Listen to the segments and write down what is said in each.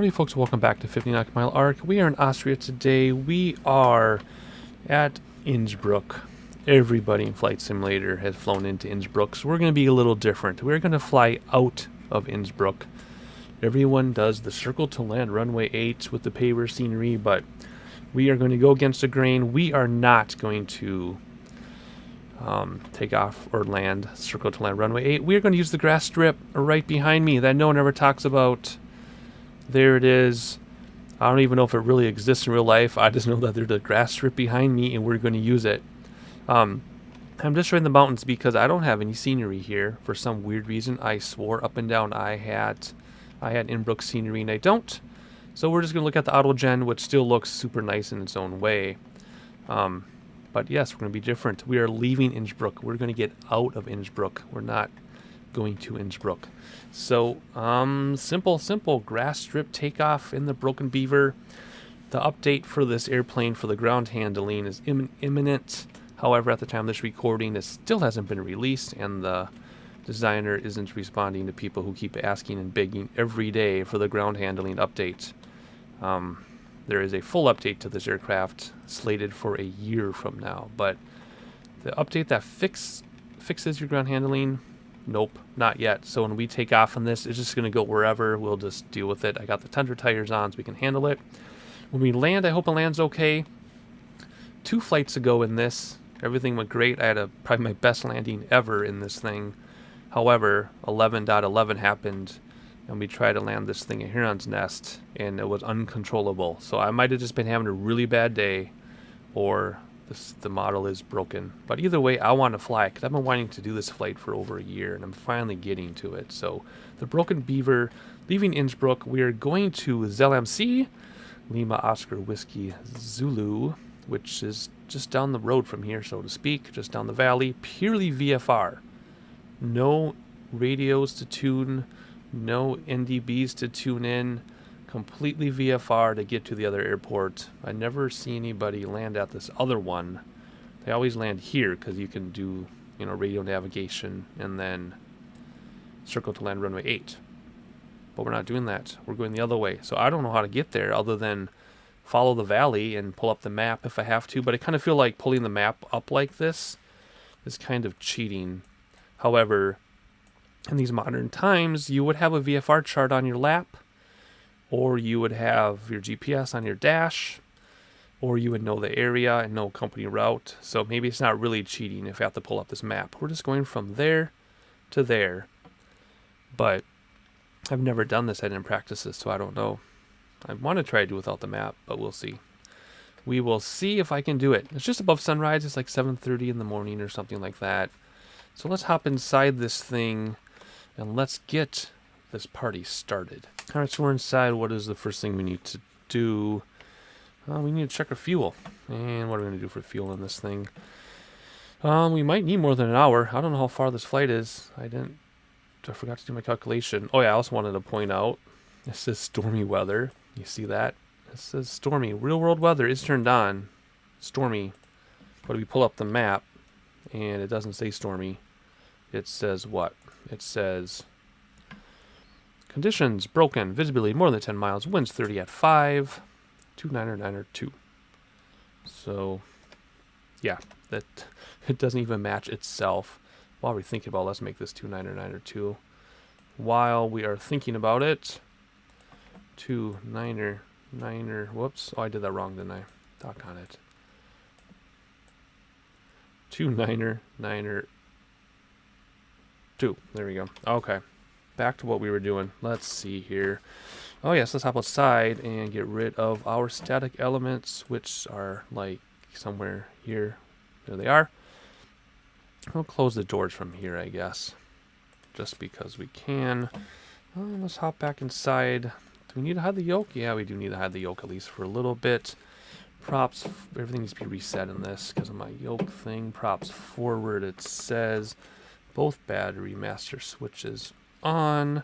Howdy folks, welcome back to 59 Mile Arc. We are in Austria today. We are at Innsbruck. Everybody in Flight Simulator has flown into Innsbruck, so we're going to be a little different. We're going to fly out of Innsbruck. Everyone does the circle to land runway 8 with the paver scenery, but we are going to go against the grain. We are not going to take off or land circle to land runway 8. We are going to use the grass strip right behind me that no one ever talks about. There it is. I don't even know if it really exists in real life. I just know that there's a grass strip behind me and we're going to use it. I'm just in the mountains because I don't have any scenery here for some weird reason. I swore up and down I had Innsbruck scenery and I don't. So we're just going to look at the auto gen, which still looks super nice in its own way. But yes, we're going to be different. We are leaving Innsbruck. We're going to get out of Innsbruck. We're not going to Innsbruck. So, simple grass strip takeoff in the broken Beaver. The update for this airplane for the ground handling is imminent. However, at the time of this recording, it still hasn't been released, and the designer isn't responding to people who keep asking and begging every day for the ground handling update. There is a full update to this aircraft slated for a year from now, but the update that fixes your ground handling, nope, not yet. So when we take off on this, it's just going to go wherever. We'll just deal with it. I got the Tundra tires on so we can handle it. When we land, I hope it lands okay. 2 flights ago in this, everything went great. I had probably my best landing ever in this thing. However, 11.11 happened, and we tried to land this thing at Heron's Nest, and it was uncontrollable. So I might have just been having a really bad day, or the model is broken. But either way, I want to fly because I've been wanting to do this flight for over a year, and I'm finally getting to it. So the broken Beaver, leaving Innsbruck, we are going to Zell MC, Lima Oscar Whiskey Zulu, which is just down the road from here, so to speak, just down the valley. Purely VFR. No radios to tune, no NDBs to tune in. Completely VFR to get to the other airport. I never see anybody land at this other one. They always land here because you can do, radio navigation and then circle to land runway 8. But we're not doing that. We're going the other way. So I don't know how to get there other than follow the valley and pull up the map if I have to. But I kind of feel like pulling the map up like this is kind of cheating. However, in these modern times, you would have a VFR chart on your lap, or you would have your GPS on your dash, or you would know the area and know company route. So maybe it's not really cheating if you have to pull up this map. We're just going from there to there. But I've never done this. I didn't practice this, so I don't know. I want to try to do without the map, but we'll see. We will see if I can do it. It's just above sunrise. It's like 7:30 in the morning or something like that. So let's hop inside this thing and let's get this party started. All right, so we're inside. What is the first thing we need to do? We need to check our fuel. And what are we going to do for fuel in this thing? We might need more than an hour. I don't know how far this flight is. I forgot to do my calculation. Oh yeah, I also wanted to point out, it says stormy weather. You see that? It says stormy. Real world weather is turned on. Stormy. But we pull up the map, and it doesn't say stormy. It says what? It says conditions broken, visibility more than 10 miles, winds 30 at 5, 299er2. So, yeah, that it doesn't even match itself. While we're thinking about, let's make this 299er2. While we are thinking about it, 299er, whoops, oh, I did that wrong, didn't I? Dock on it. 299er2. There we go. Okay. Back to what we were doing. Let's see here. Oh yes, let's hop outside and get rid of our static elements, which are like somewhere here. There they are. We'll close the doors from here, I guess, just because we can. Let's hop back inside. Do we need to hide the yoke? Yeah, we do need to hide the yoke at least for a little bit. Props, everything needs to be reset in this because of my yoke thing. Props forward, it says both battery master switches on.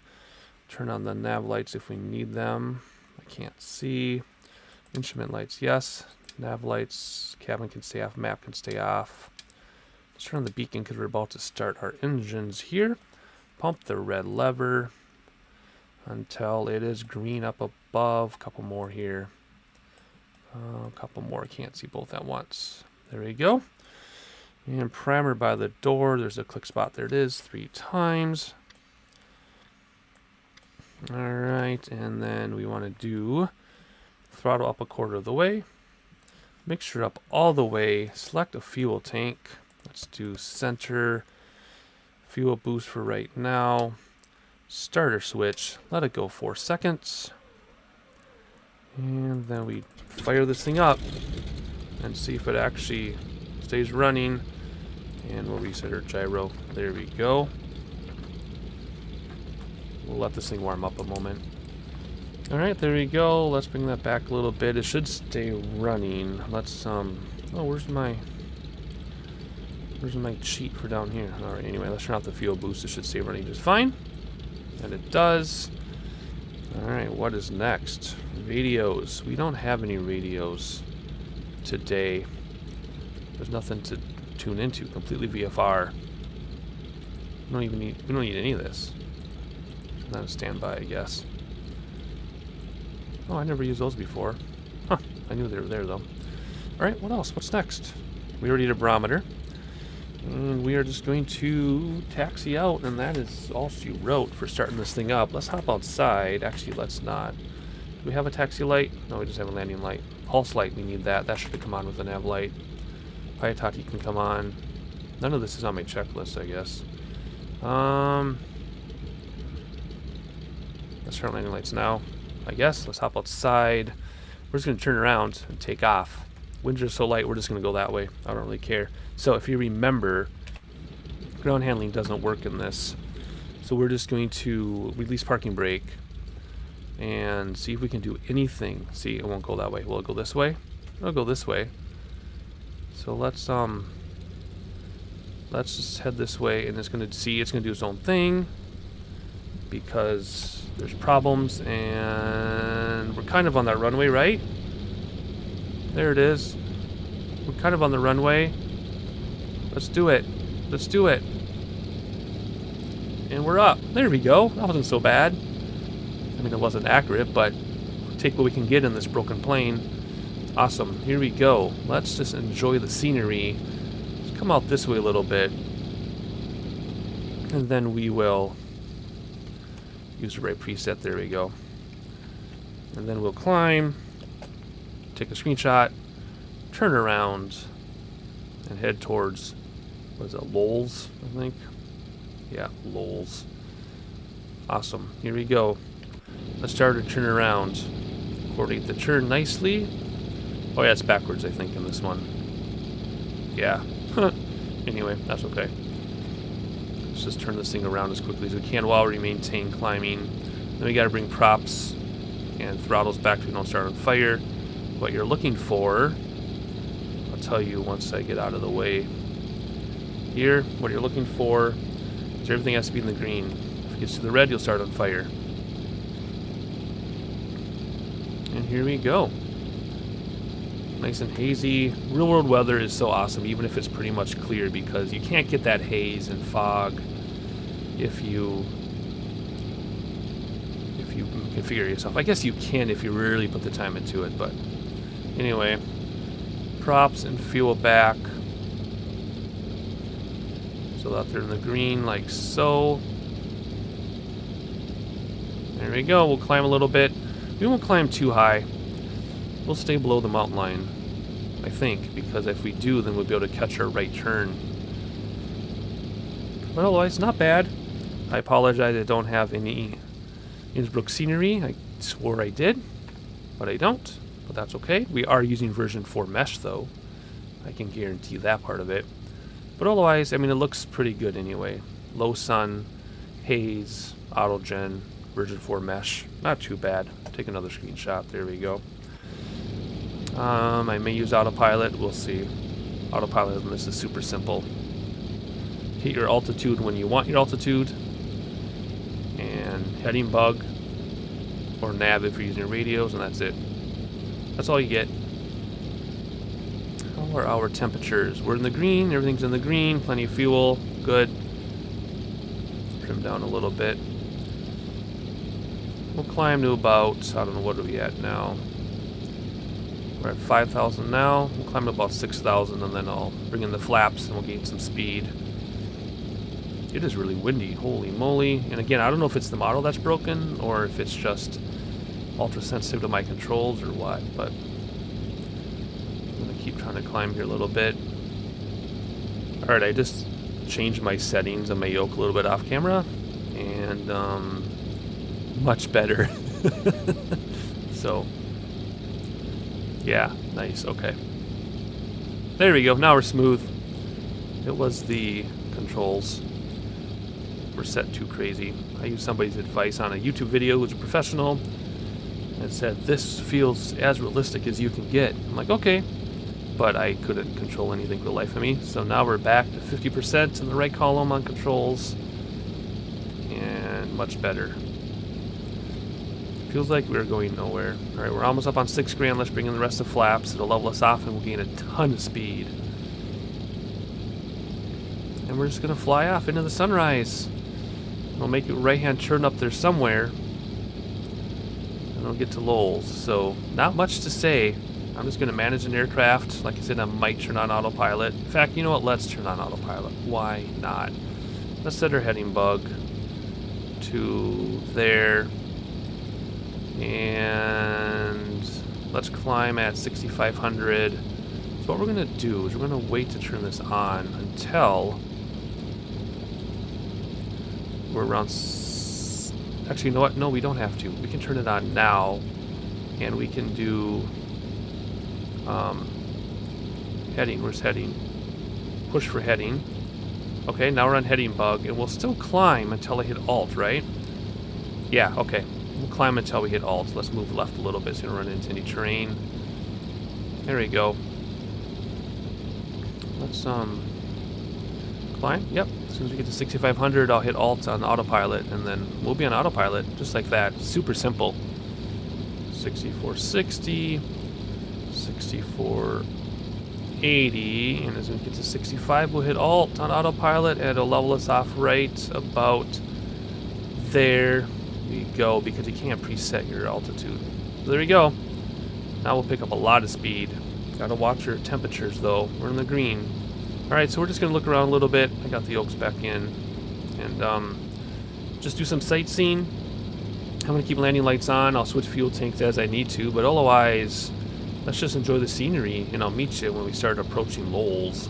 Turn on the nav lights if we need them. I can't see. Instrument lights, yes. Nav lights, cabin can stay off, map can stay off. Let's turn on the beacon because we're about to start our engines here. Pump the red lever. until it is green up above. A couple more here. A couple more. Can't see both at once. There we go. And primer by the door. There's a click spot. There it is. 3 times. Alright, and then we want to do throttle up 1/4 of the way. Mixture up all the way. Select a fuel tank. Let's do center. Fuel boost for right now. Starter switch. Let it go 4 seconds. And then we fire this thing up and see if it actually stays running. And we'll reset our gyro. There we go. We'll let this thing warm up a moment. Alright, there we go. Let's bring that back a little bit. It should stay running. Let's oh, where's my cheat for down here? Alright, anyway, let's turn off the fuel boost. It should stay running just fine. And it does. Alright, what is next? Radios. We don't have any radios today. There's nothing to tune into. Completely VFR. We don't need any of this. Not a standby, I guess. Oh, I never used those before. Huh, I knew they were there though. Alright, what else? What's next? We already did a barometer. And we are just going to taxi out, and that is all she wrote for starting this thing up. Let's hop outside. Actually, let's not. Do we have a taxi light? No, we just have a landing light. Pulse light, we need that. That should come on with the nav light. Piatati can come on. None of this is on my checklist, I guess. Let's turn on landing lights now, I guess. Let's hop outside. We're just going to turn around and take off. Winds are so light, we're just going to go that way. I don't really care. So if you remember, ground handling doesn't work in this. So we're just going to release parking brake and see if we can do anything. See, it won't go that way. Will it go this way? It'll go this way. So let's just head this way, and it's going to do its own thing because there's problems, and we're kind of on that runway, right? There it is. We're kind of on the runway. Let's do it. Let's do it. And we're up. There we go. That wasn't so bad. I mean, it wasn't accurate, but we'll take what we can get in this broken plane. Awesome. Here we go. Let's just enjoy the scenery. Let's come out this way a little bit. And then we will use the right preset. There we go. And then we'll climb, take a screenshot, turn around, and head towards, what is it, LOWZ, I think? Yeah, LOWZ. Awesome. Here we go. Let's start to turn around. Coordinate the turn nicely. Oh yeah, it's backwards, I think, in this one. Yeah. Anyway, that's okay. Let's just turn this thing around as quickly as we can while we maintain climbing. Then we gotta bring props and throttles back so we don't start on fire. What you're looking for, I'll tell you once I get out of the way. Here, what you're looking for is everything has to be in the green. If it gets to the red, you'll start on fire. And here we go. Nice and hazy. Real world weather is so awesome, even if it's pretty much clear, because you can't get that haze and fog if you configure yourself. I guess you can if you really put the time into it, but anyway, props and fuel back so that they're in the green like so. There we go. We'll climb a little bit. We won't climb too high. We'll stay below the mountain line, I think, because if we do, then we'll be able to catch our right turn. But otherwise, not bad. I apologize, I don't have any Innsbruck scenery. I swore I did, but I don't. But that's okay. We are using version 4 mesh, though. I can guarantee that part of it. But otherwise, I mean, it looks pretty good anyway. Low sun, haze, auto gen, version 4 mesh. Not too bad. Take another screenshot. There we go. I may use autopilot. We'll see. Autopilot on this is super simple. Hit your altitude when you want your altitude. And heading bug. Or nav if you're using your radios, and that's it. That's all you get. How are our temperatures? We're in the green. Everything's in the green. Plenty of fuel. Good. Trim down a little bit. We'll climb to about, I don't know, what are we at now? We're at 5,000 now. We'll climb to about 6,000 and then I'll bring in the flaps and we'll gain some speed. It is really windy, holy moly. And again, I don't know if it's the model that's broken or if it's just ultra sensitive to my controls or what, but I'm gonna keep trying to climb here a little bit. Alright, I just changed my settings on my yoke a little bit off camera, and much better. So, yeah, nice, okay. There we go, now we're smooth. It was the controls were set too crazy. I used somebody's advice on a YouTube video who's a professional and said, this feels as realistic as you can get. I'm like, okay. But I couldn't control anything for the life of me. So now we're back to 50% in the right column on controls. And much better. Feels like we're going nowhere. Alright, we're almost up on 6 grand. Let's bring in the rest of flaps. It'll level us off and we'll gain a ton of speed. And we're just going to fly off into the sunrise. We'll make a right-hand turn up there somewhere. And we'll get to LOWZ. So, not much to say. I'm just going to manage an aircraft. Like I said, I might turn on autopilot. In fact, you know what? Let's turn on autopilot. Why not? Let's set our heading bug to there. And let's climb at 6,500. So what we're going to do is we're going to wait to turn this on until we're around... Actually, you know what? No, we don't have to. We can turn it on now. And we can do... heading, where's heading? Push for heading. Okay, now we're on heading bug, and we'll still climb until I hit alt, right? Yeah, okay. We'll climb until we hit alt. Let's move left a little bit so we don't run into any terrain. There we go. Let's climb. Yep. As soon as we get to 6,500, I'll hit alt on autopilot, and then we'll be on autopilot just like that. Super simple. 6460. 6480, and as we get to 65, we'll hit alt on autopilot, and it'll level us off right about there we go, because you can't preset your altitude. So there we go. Now we'll pick up a lot of speed. Gotta watch your temperatures though. We're in the green. Alright, so we're just gonna look around a little bit. I got the yokes back in, and just do some sightseeing. I'm gonna keep landing lights on. I'll switch fuel tanks as I need to, but otherwise, let's just enjoy the scenery, and I'll meet you when we start approaching LOWZ.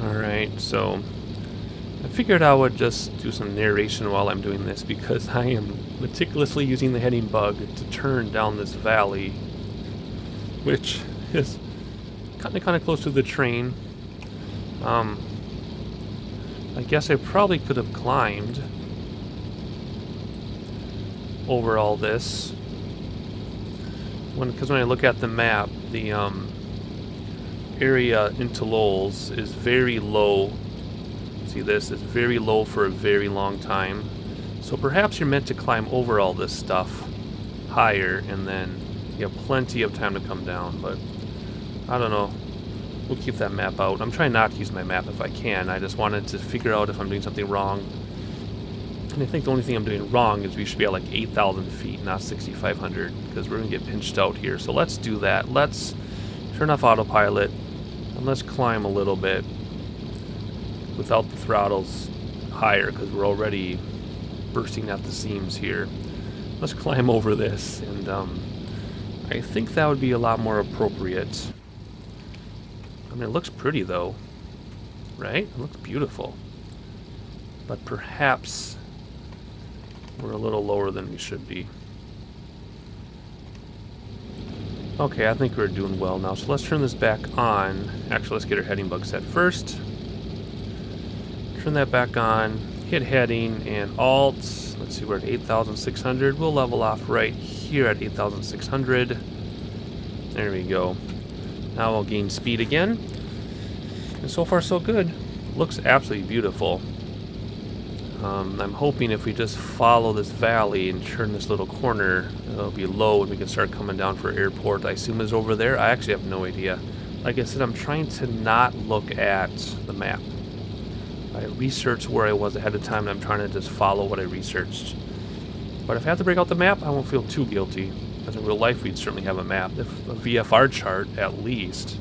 Alright, so I figured I would just do some narration while I'm doing this, because I am meticulously using the heading bug to turn down this valley, which is kind of close to the train. I guess I probably could have climbed over all this, because when I look at the map, the area into LOWZ is very low. See this? It's very low for a very long time. So perhaps you're meant to climb over all this stuff higher, and then you have plenty of time to come down, but I don't know. We'll keep that map out. I'm trying not to use my map if I can. I just wanted to figure out if I'm doing something wrong. And I think the only thing I'm doing wrong is we should be at like 8,000 feet, not 6,500, because we're going to get pinched out here. So let's do that. Let's turn off autopilot, And let's climb a little bit without the throttles higher, because we're already bursting at the seams here. Let's climb over this, and I think that would be a lot more appropriate. I mean, it looks pretty though, right? It looks beautiful. But perhaps we're a little lower than we should be. Okay, I think we're doing well now. So let's turn this back on. Actually, let's get our heading bug set first. Turn that back on. Hit heading and Alt. Let's see, we're at 8,600. We'll level off right here at 8,600. There we go. Now I'll gain speed again. And so far, so good. Looks absolutely beautiful. I'm hoping if we just follow this valley and turn this little corner, it'll be low and we can start coming down for airport. I assume it's over there. I actually have no idea. Like I said, I'm trying to not look at the map. I researched where I was ahead of time, and I'm trying to just follow what I researched. But if I have to break out the map, I won't feel too guilty. Because in real life, we'd certainly have a map. If a VFR chart, at least.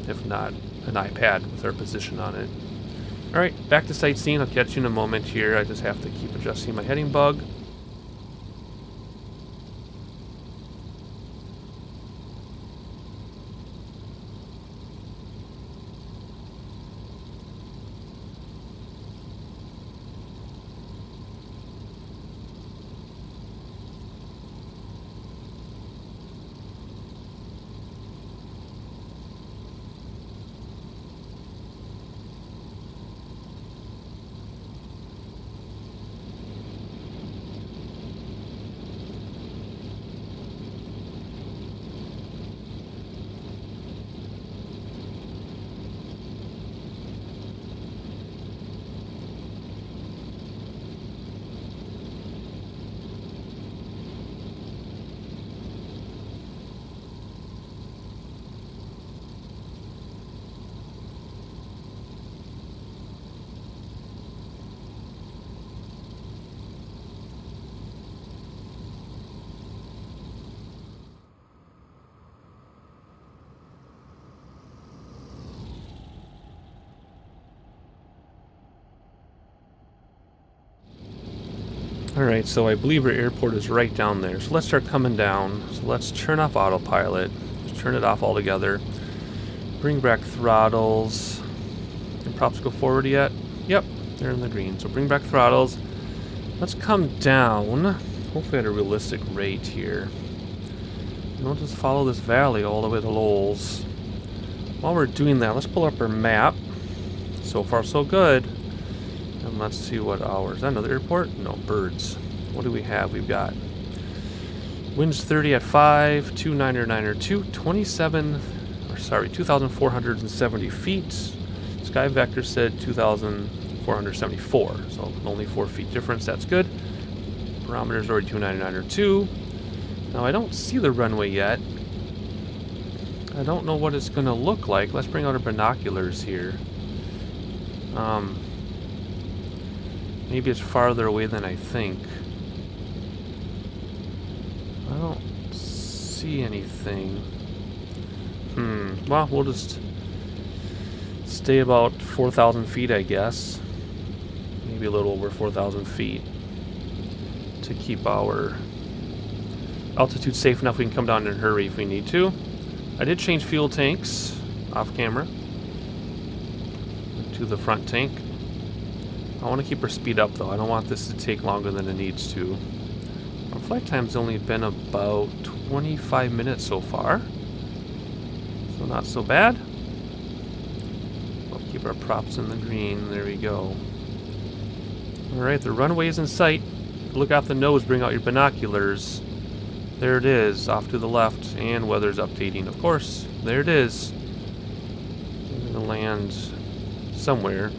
If not, an iPad with our position on it. Alright, back to sightseeing. I'll catch you in a moment here. I just have to keep adjusting my heading bug. Alright, so I believe our airport is right down there. So let's start coming down. So let's turn off autopilot. Just turn it off altogether. Bring back throttles. Can props go forward yet? Yep, they're in the green. So bring back throttles. Let's come down. Hopefully at a realistic rate here. And we'll just follow this valley all the way to LOWZ. While we're doing that, let's pull up our map. So far, so good. And let's see what hours. Is that another airport? No, birds. What do we have? We've got winds 30 at 5, 29902, 2,470 feet. Sky Vector said 2,474, so only 4 feet difference. That's good. Barometer's already 29902. Now I don't see the runway yet. I don't know what it's going to look like. Let's bring out our binoculars here. Maybe it's farther away than I think. I don't see anything. Well, we'll just stay about 4,000 feet, I guess. Maybe a little over 4,000 feet. To keep our altitude safe enough we can come down in a hurry if we need to. I did change fuel tanks off camera to the front tank. I want to keep our speed up though. I don't want this to take longer than it needs to. Our flight time's only been about 25 minutes so far. So not so bad. We'll keep our props in the green. There we go. Alright, the runway is in sight. Look out the nose, bring out your binoculars. There it is, off to the left, and weather's updating, of course. There it is. We're gonna land somewhere.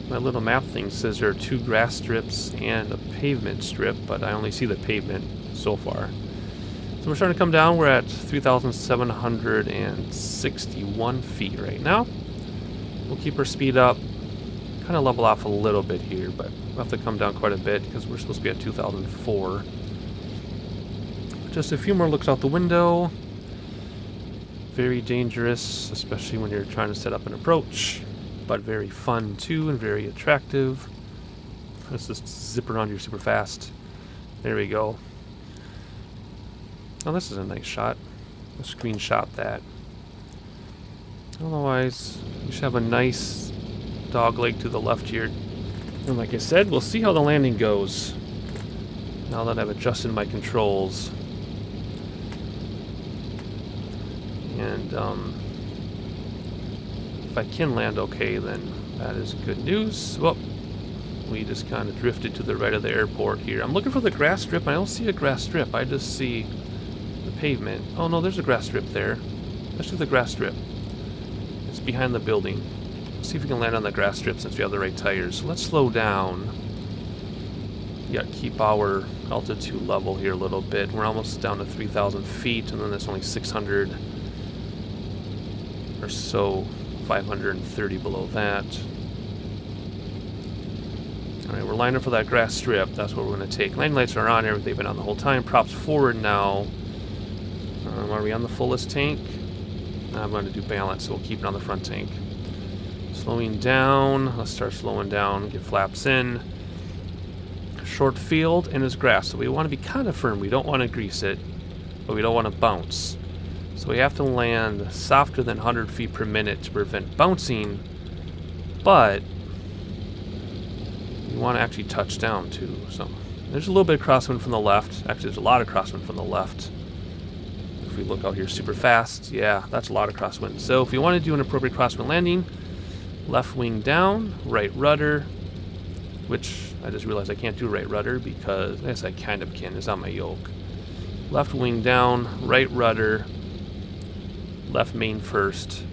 My little map thing says there are 2 grass strips and a pavement strip, but I only see the pavement so far. So we're starting to come down. We're at 3,761 feet right now. We'll keep our speed up. Kind of level off a little bit here, but we'll have to come down quite a bit because we're supposed to be at 2004. Just a few more looks out the window. very dangerous, especially when you're trying to set up an approach, but very fun too and very attractive. Let's just zip around here super fast. There we go. Oh, this is a nice shot. Let's screenshot that. Otherwise, you should have a nice dog leg to the left here. And like I said, we'll see how the landing goes. Now that I've adjusted my controls. And if I can land okay, then that is good news. Well, we just kind of drifted to the right of the airport here. I'm looking for the grass strip. I don't see a grass strip. I just see the pavement. Oh no, there's a grass strip there. Let's do the grass strip. It's behind the building. Let's see if we can land on the grass strip since we have the right tires. So let's slow down. Yeah, keep our altitude level here a little bit. We're almost down to 3,000 feet, and then there's only 600 or so, 530 below that. Alright, we're lining up for that grass strip. That's what we're going to take. Landing lights are on. They've been on the whole time. Props forward now. Are we on the fullest tank? I'm going to do balance, so we'll keep it on the front tank. Slowing down. Let's start slowing down. Get flaps in. Short field, and it's grass, so we want to be kind of firm. We don't want to grease it, but we don't want to bounce. So we have to land softer than 100 feet per minute to prevent bouncing, but we want to actually touch down too. So there's a little bit of crosswind from the left. Actually, there's a lot of crosswind from the left. If we look out here super fast, yeah, that's a lot of crosswind. So if you want to do an appropriate crosswind landing, left wing down, right rudder, which I just realized I can't do right rudder because, I guess I kind of can, it's on my yoke. Left wing down, right rudder, left main first.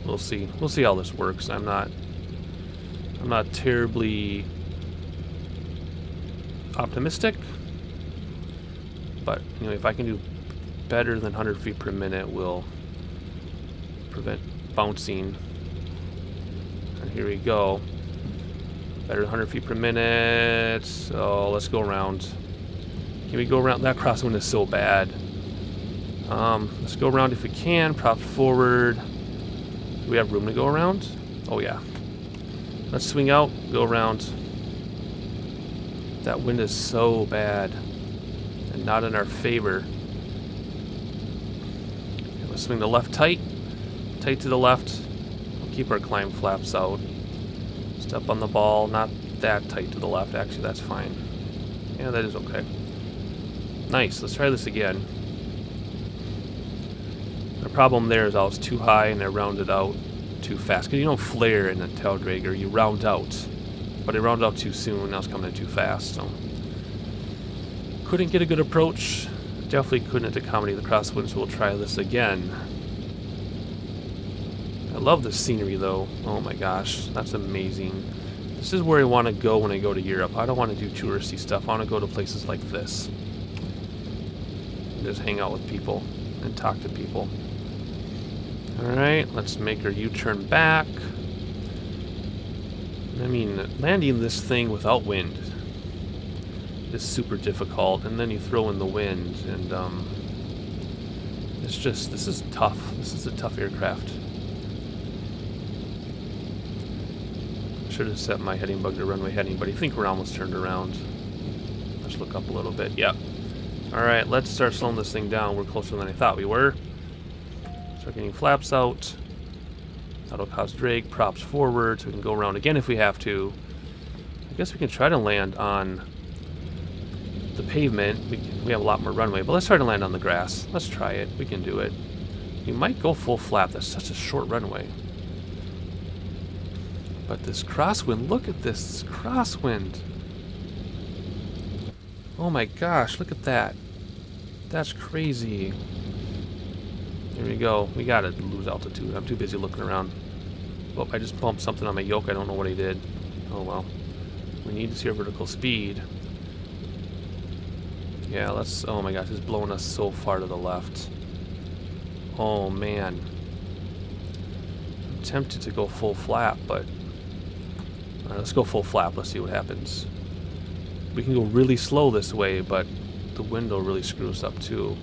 We'll see how this works. I'm not terribly optimistic, but you know, if I can do better than 100 feet per minute, we'll prevent bouncing. And here we go. Better than 100 feet per minute. So let's go around. Can we go around? That crosswind is so bad. Let's go around if we can. Props forward. Do we have room to go around? Oh yeah. Let's swing out, go around. That wind is so bad and not in our favor. Okay, let's swing the left tight. Tight to the left. We'll keep our climb flaps out. Step on the ball, not that tight to the left. Actually, that's fine. Yeah, that is okay. Nice. Let's try this again. The problem there is I was too high and I rounded out too fast. Because you don't flare in a tail dragger, you round out. But I rounded out too soon, I was coming in too fast. So couldn't get a good approach. Definitely couldn't accommodate the crosswind, so we'll try this again. I love the scenery though. Oh my gosh, that's amazing. This is where I want to go when I go to Europe. I don't want to do touristy stuff. I want to go to places like this. And just hang out with people and talk to people. Alright, let's make our U-turn back. I mean, landing this thing without wind is super difficult, and then you throw in the wind, and it's just, this is tough. This is a tough aircraft. Should have set my heading bug to runway heading, but I think we're almost turned around. Let's look up a little bit. Yep. Alright, let's start slowing this thing down. We're closer than I thought we were. Start getting flaps out. That'll cause drag. Props forward, so we can go around again if we have to. I guess we can try to land on the pavement. We have a lot more runway, but let's try to land on the grass. Let's try it. We can do it. We might go full flap. That's such a short runway. But this crosswind, look at this crosswind. Oh my gosh, look at that. That's crazy. Here we go. We gotta lose altitude. I'm too busy looking around. Oh, I just bumped something on my yoke. I don't know what I did. Oh well. We need to see our vertical speed. Yeah, let's... Oh my gosh, it's blowing us so far to the left. Oh man. I'm tempted to go full flap, but... Alright, let's go full flap. Let's see what happens. We can go really slow this way, but the wind will really screw us up too.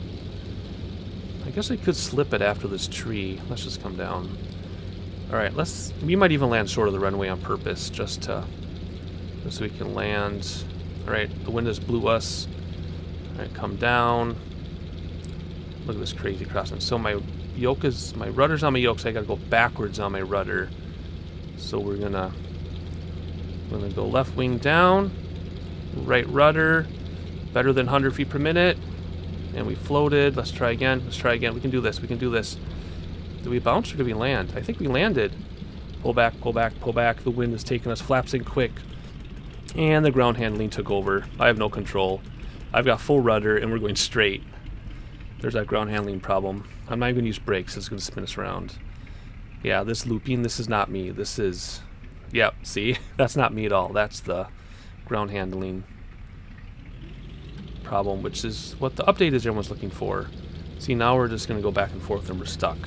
I I guess I could slip it after this tree. Let's just come down. Alright, we might even land short of the runway on purpose, just so we can land. Alright, the wind just blew us. Alright, come down. Look at this crazy crossing. So my rudder's on my yoke, so I gotta go backwards on my rudder. So we're gonna go left wing down, right rudder, better than 100 feet per minute, and we floated. Let's try again. Let's try again. We can do this. We can do this. Did we bounce or did we land? I think we landed. Pull back, pull back, pull back. The wind is taking us, flaps in quick, and the ground handling took over. I have no control. I've got full rudder, and we're going straight. There's that ground handling problem. I'm not even going to use brakes. It's going to spin us around. Yeah, this looping, this is not me. This is... Yep, see? That's not me at all. That's the ground handling problem, which is what the update is everyone's looking for. See, now we're just going to go back and forth and we're stuck.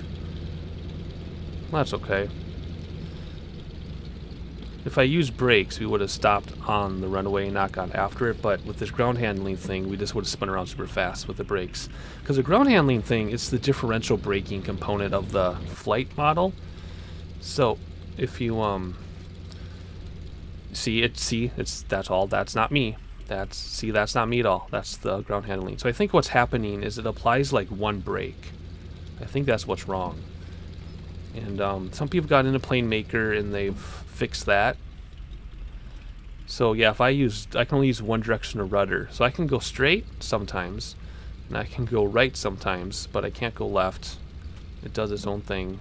Well, that's okay. If I used brakes, we would have stopped on the runway and not gone after it, but with this ground handling thing, we just would have spun around super fast with the brakes. Because the ground handling thing is the differential braking component of the flight model. So, if you, that's not me. That's not me at all. That's the ground handling. So I think what's happening is it applies like one brake. I think that's what's wrong. And some people got into Plane Maker and they've fixed that. So yeah, I can only use one direction of rudder. So I can go straight sometimes, and I can go right sometimes, but I can't go left. It does its own thing.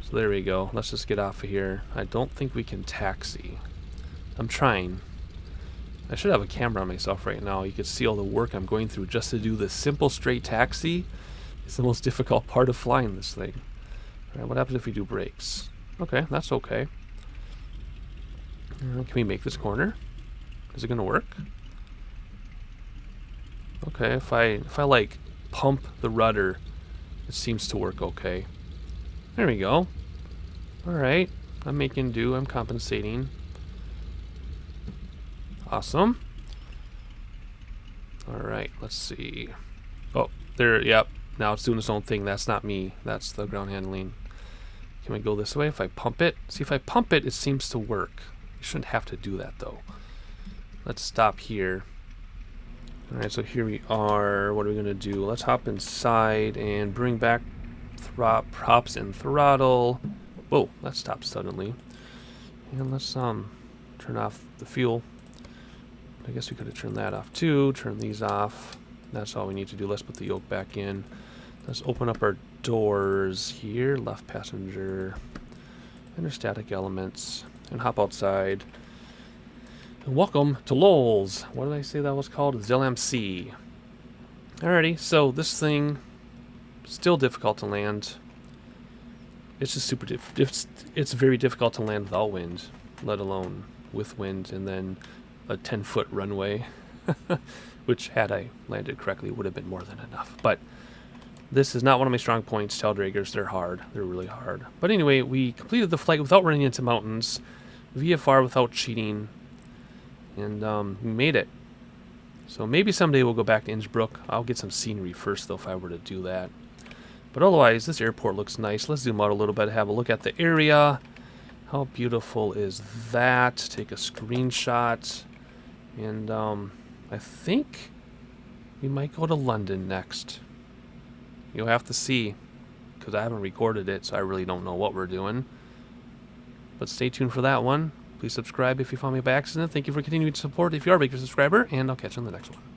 So there we go. Let's just get off of here. I don't think we can taxi. I'm trying. I should have a camera on myself right now. You could see all the work I'm going through just to do this simple straight taxi. It's the most difficult part of flying this thing. Alright, what happens if we do brakes? Okay, that's okay. Can we make this corner? Is it gonna work? Okay, if I like pump the rudder, it seems to work okay. There we go. Alright, I'm making do, I'm compensating. Awesome. Alright, let's see. Oh, there, yep. Now it's doing its own thing. That's not me. That's the ground handling. Can we go this way if I pump it? See, if I pump it, it seems to work. You shouldn't have to do that, though. Let's stop here. Alright, so here we are. What are we going to do? Let's hop inside and bring back props and throttle. Whoa, that stopped suddenly. And let's turn off the fuel. I guess we could have turned that off, too. Turn these off. That's all we need to do. Let's put the yoke back in. Let's open up our doors here. Left passenger. Enter static elements. And hop outside. And welcome to LOWZ. What did I say that was called? Zell MC. Alrighty, so this thing still difficult to land. It's just super it's very difficult to land without wind, let alone with wind, and then a 10-foot runway. Which, had I landed correctly, would have been more than enough. But this is not one of my strong points. Tail draggers, they're hard. They're really hard. But anyway, we completed the flight without running into mountains, VFR without cheating, and we made it. So maybe someday we'll go back to Innsbruck. I'll get some scenery first, though, if I were to do that. But otherwise, this airport looks nice. Let's zoom out a little bit, have a look at the area. How beautiful is that? Take a screenshot. And I think we might go to London next. You'll have to see, because I haven't recorded it, so I really don't know what we're doing. But stay tuned for that one. Please subscribe if you found me by accident. Thank you for continuing to support if you are a Beaver subscriber, and I'll catch you on the next one.